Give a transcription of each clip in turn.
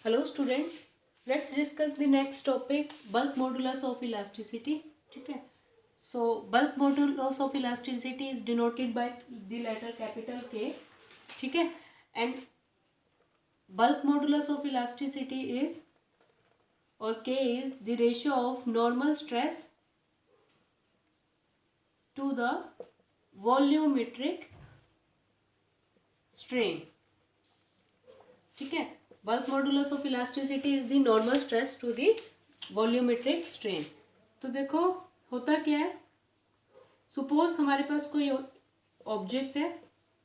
Hello students, let's discuss the next topic, bulk modulus of elasticity. ठीक है, so bulk modulus of elasticity is denoted by the letter capital K. ठीक है, and bulk modulus of elasticity is, or K is the ratio of normal stress to the volumetric strain. ठीक है, bulk modulus of elasticity is the normal stress to the volumetric strain. तो देखो होता क्या है, suppose हमारे पास कोई object है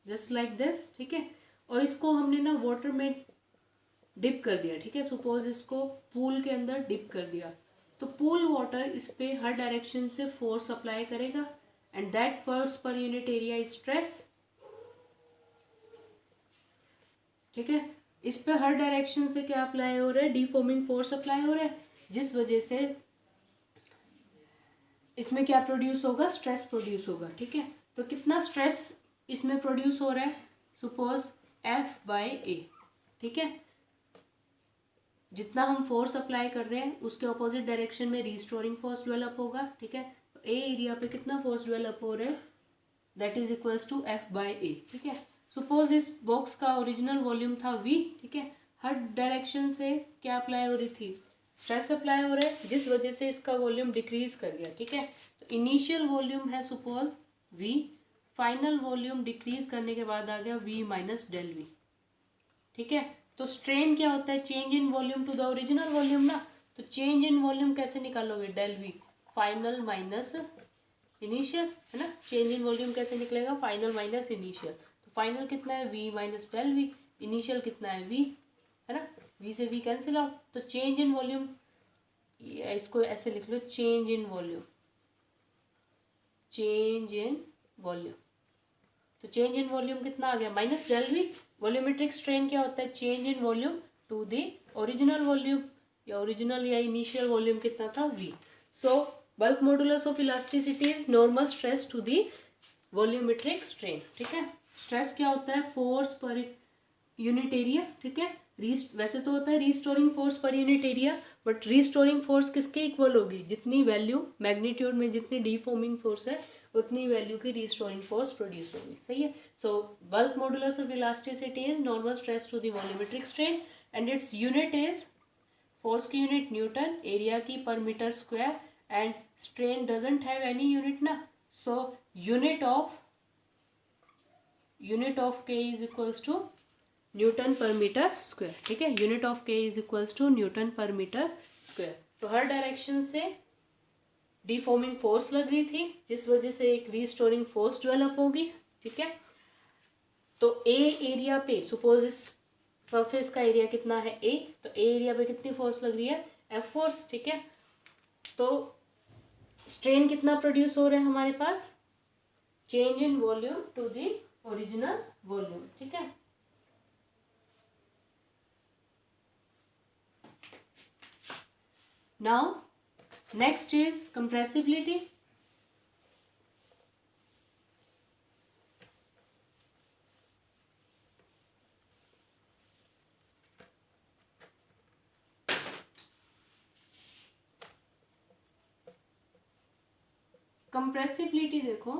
जस्ट लाइक दिस, ठीक है, और इसको हमने ना वाटर में डिप कर दिया. ठीक है, सपोज इसको पूल के अंदर डिप कर दिया, तो पूल वाटर इस पे हर डायरेक्शन से फोर्स अप्लाई करेगा and that force per unit area is stress. ठीक है, इस पे हर डायरेक्शन से क्या अप्लाई हो रहा है, डीफॉर्मिंग फोर्स अप्लाई हो रहा है, जिस वजह से इसमें क्या प्रोड्यूस होगा, स्ट्रेस प्रोड्यूस होगा. ठीक है, तो कितना स्ट्रेस इसमें प्रोड्यूस हो रहा है, सपोज F/A. ठीक है, जितना हम फोर्स अप्लाई कर रहे हैं उसके ऑपोजिट डायरेक्शन में रिस्टोरिंग फोर्स डेवलप होगा. ठीक है, तो ए एरिया पे कितना फोर्स डेवलप हो रहा है, that is equals to F/A. ठीक है, सपोज इस बॉक्स का ओरिजिनल वॉल्यूम था V. ठीक है, हर डायरेक्शन से क्या अप्लाई हो रही थी, स्ट्रेस अप्लाई हो रहा है, जिस वजह से इसका वॉल्यूम डिक्रीज कर गया. ठीक है, तो इनिशियल वॉल्यूम है suppose V, final volume decrease करने के बाद आ गया V माइनस डेल V. ठीक है, तो स्ट्रेन क्या होता है, change in volume to the original volume ना. तो चेंज इन वॉल्यूम कैसे निकालोगे, del V final minus initial, है ना. चेंज इन वॉल्यूम कैसे निकलेगा, फाइनल माइनस इनिशियल. तो फाइनल कितना है, V minus del V, initial कितना है V, है ना. V से V कैंसिल आउट, तो चेंज इन वॉल्यूम, इसको ऐसे लिख लो, change in volume, change in volume. तो चेंज इन वॉल्यूम कितना आ गया, minus del V. Volumetric strain क्या होता है, change in volume to the original volume, या ओरिजिनल या इनिशियल वॉल्यूम कितना था, V. So bulk modulus of elasticity is normal stress to the volumetric strain. ठीक है, स्ट्रेस क्या होता है, फोर्स पर यूनिट एरिया. ठीक है, वैसे तो होता है restoring force per unit area, but restoring force किसके इक्वल होगी, जितनी वैल्यू मैग्नीट्यूड में जितनी डीफॉर्मिंग फोर्स है उतनी वैल्यू की रिस्टोरिंग फोर्स प्रोड्यूस होगी. सही है. So bulk modulus of elasticity is normal stress to the volumetric strain and its unit is, force की यूनिट न्यूटन, एरिया की per metre square, and strain doesn't have any unit ना. So unit of K is equals to newton per metre square. ठीक है, unit of K is equals to newton per metre square. तो हर direction से डीफॉर्मिंग force लग रही थी, जिस वजह से एक रीस्टोरिंग फोर्स डेवलप होगी. ठीक है, तो ए एरिया पे सपोज इस सरफेस का एरिया कितना है A, तो ए एरिया पे कितनी फोर्स लग रही है, F फोर्स. ठीक है, तो स्ट्रेन कितना प्रोड्यूस हो रहा है हमारे पास, change in volume to the original volume. ठीक है, now next is compressibility. Compressibility देखो,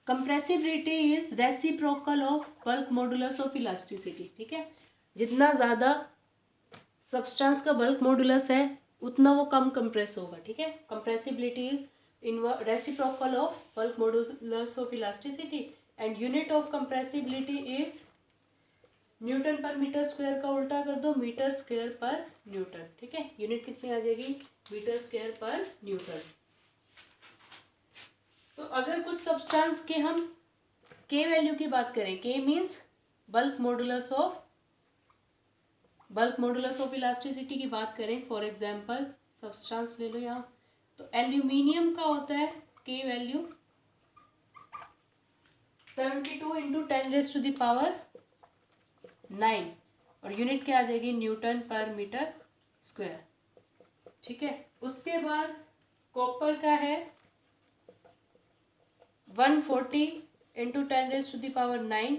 compressibility is reciprocal of bulk modulus of elasticity. ठीक है, जितना ज़्यादा सब्सटेंस का बल्क मॉडुलस है उतना वो कम कंप्रेस होगा. ठीक है, compressibility is reciprocal of bulk modulus of elasticity and unit of compressibility is Newton per metre square का उल्टा कर दो, मीटर स्क्वायर पर न्यूटन. ठीक है, यूनिट कितनी आ जाएगी, मीटर स्क्वायर पर न्यूटन. तो अगर कुछ सब्सटेंस के हम K वैल्यू की बात करें, K means bulk modulus of elasticity की बात करें, फॉर एग्जांपल सब्सटेंस ले लो यहाँ, तो एल्यूमिनियम का होता है K वैल्यू 72 इंटू 10⁹ और यूनिट क्या आ जाएगी, न्यूटन पर मीटर स्क्वायर. ठीक है, उसके बाद कॉपर का है 140 into 10⁹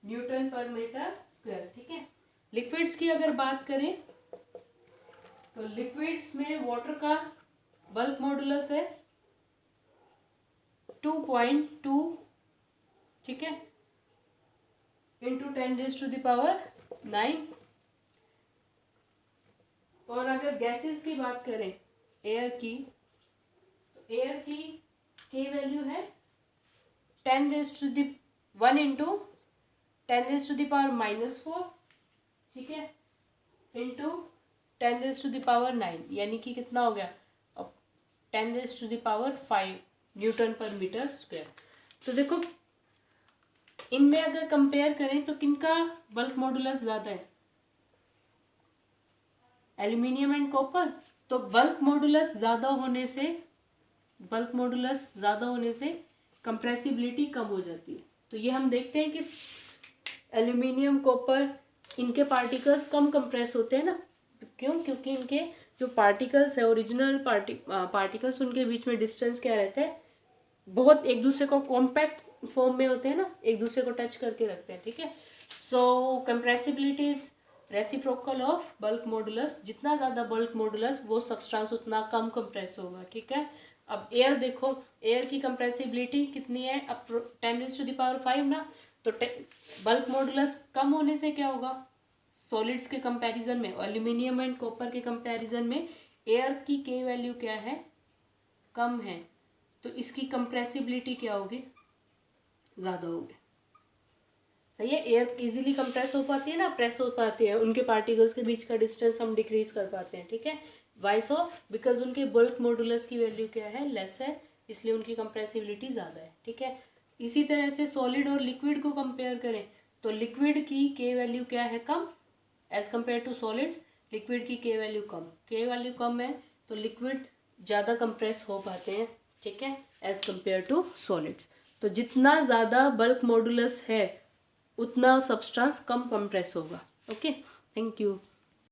Newton per metre square, ठीक है। लिक्विड्स की अगर बात करें तो लिक्विड्स में वाटर का बल्क मॉडुलस है 2.2, ठीक है, इंटू 10⁻⁹। और अगर गैसेस की बात करें एयर की, तो एयर की के वैल्यू है 10⁻1 इंटू 10⁻⁻4, ठीक है, इंटू 10⁻⁹, यानी कि कितना हो गया अब 10⁵ न्यूटन पर मीटर स्क्वायर। तो देखो इनमें अगर कंपेयर करें तो किनका बल्क मॉडुलस ज़्यादा है, एल्यूमिनियम एंड कॉपर। तो बल्क मॉडुलस ज़्यादा होने से कंप्रेसिबिलिटी कम हो जाती है। तो ये हम देखते हैं कि एल्यूमिनियम कॉपर इनके पार्टिकल्स कम कंप्रेस होते हैं ना, क्यों? क्योंकि इनके जो पार्टिकल्स है ओरिजिनल पार्टिकल्स उनके बीच में डिस्टेंस क्या रहता है, बहुत एक दूसरे को कॉम्पैक्ट फॉर्म में होते हैं ना, एक दूसरे को टच करके रखते हैं, ठीक है। So compressibility is reciprocal of bulk modulus. जितना ज़्यादा बल्क मॉडुलस वो सब्सटेंस उतना कम कंप्रेस होगा, ठीक है। अब एयर देखो, एयर की कंप्रेसिबिलिटी कितनी है, अब 10⁵ ना, तो बल्क मॉडुलस कम होने से क्या होगा, सॉलिड्स के कंपैरिजन में, एल्यूमिनियम एंड कॉपर के कंपैरिजन में एयर की के वैल्यू क्या है, कम है, तो इसकी कंप्रेसिबिलिटी क्या होगी, ज़्यादा होगी। सही है, एयर इजीली कंप्रेस हो पाती है ना, प्रेस हो पाती है, उनके पार्टिकल्स के बीच का डिस्टेंस हम डिक्रीज कर पाते हैं, ठीक है। वाई सो, बिकॉज उनके बल्क मॉडुलस की वैल्यू क्या है, लेस है, इसलिए उनकी कंप्रेसिबिलिटी ज़्यादा है, ठीक है। इसी तरह से सॉलिड और लिक्विड को कंपेयर करें तो लिक्विड की के वैल्यू क्या है, कम, as compare to solid. Liquid की के वैल्यू कम है, तो लिक्विड ज़्यादा कंप्रेस हो पाते हैं, ठीक है, एज कम्पेयर टू सॉलिड्स। तो जितना ज़्यादा बल्क मॉडुलस है उतना सब्सटेंस कम कंप्रेस होगा। Okay, thank you.